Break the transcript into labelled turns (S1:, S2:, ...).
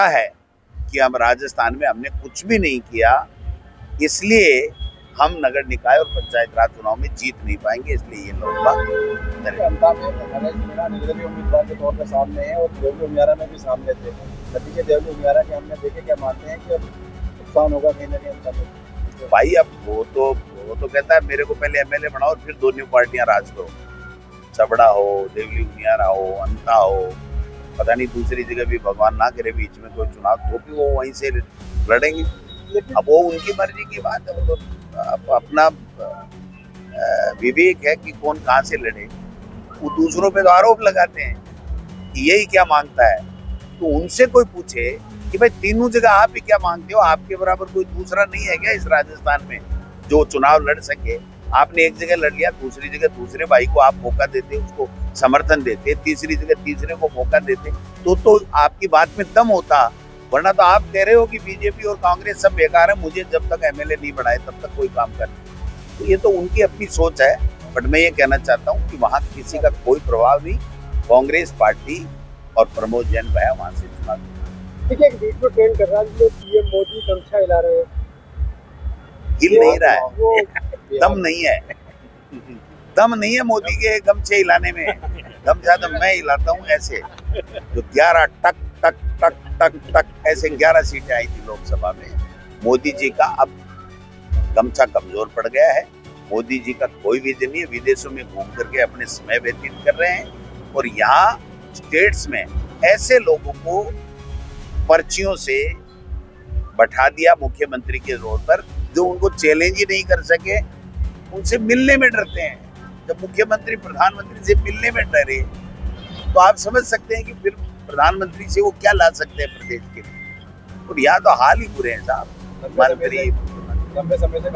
S1: है कि हम राजस्थान में हमने कुछ भी नहीं किया, इसलिए हम नगर निकाय और पंचायत राज चुनाव में जीत नहीं पाएंगे, इसलिए ये लोग
S2: निर्दलीय उम्मीदवार के तौर पर सामने है और देवली उमियारा में भी सामने थे। नतीजे देवली उमियारा के हमने देखे, क्या मानते हैं कि नुकसान होगा कहीं ना कहीं उनका?
S1: भाई अब वो तो कहता है मेरे को पहले एमएलए बनाओ फिर दोनों पार्टियां राज करो। चबड़ा हो, देवली उमियारा हो, अंता हो, पता नहीं दूसरी जगह भी भगवान ना करे बीच में कोई चुनाव, तो भी वो वहीं से लड़ेंगे। अब वो उनकी मर्जी की बात है, वो तो अपना विवेक है कि कौन कहाँ से लड़े। वो दूसरों पे तो आरोप लगाते हैं कि यही क्या मांगता है, तो उनसे कोई पूछे कि भाई तीनों जगह आप ही क्या मांगते हो, आपके बराबर कोई दूसरा नहीं है क्या इस राजस्थान में जो चुनाव लड़ सके? आपने एक जगह लड़ लिया, दूसरी जगह दूसरे भाई को आप मौका देते, उसको समर्थन देते, तीसरी जगह तीसरे को मौका देते, तो आपकी बात में दम होता। वरना तो आप कह रहे हो कि बीजेपी और कांग्रेस सब बेकार है, मुझे जब तक एमएलए नहीं बढ़ाए तब तक कोई काम कर। तो ये तो उनकी अपनी सोच है, बट मैं ये कहना चाहता हूँ कि वहाँ किसी का कोई प्रभाव नहीं। कांग्रेस पार्टी और प्रमोद जैन भैया वहां से चुनाव
S2: देखिए, एक वीडियो ट्रेंड कर रहा है जिसमें पीएम मोदी गमछा हिला रहे हैं।
S1: हिल नहीं रहा है, दम नहीं है, दम नहीं है मोदी के गमछे हिलाने में। गमछा तो मैं हिलाता हूँ ऐसे, जो 11 टक टक टक टक टक ऐसे 11 सीटें आई थी लोकसभा में। मोदी जी का अब गमछा कमजोर पड़ गया है, मोदी जी का कोई विजन नहीं है, विदेशों में घूम करके अपने समय व्यतीत कर रहे हैं और यहाँ स्टेट्स में ऐसे लोगों को पर्चियों से बैठा दिया मुख्यमंत्री के रोड पर जो उनको चैलेंज ही नहीं कर सके, उनसे मिलने में डरते हैं। जब मुख्यमंत्री प्रधानमंत्री से मिलने में डरे तो आप समझ सकते हैं कि फिर प्रधानमंत्री से वो क्या ला सकते हैं प्रदेश के लिए। और यहाँ तो हाल ही बुरे हैं साहब, मंत्री
S2: लंबे समय से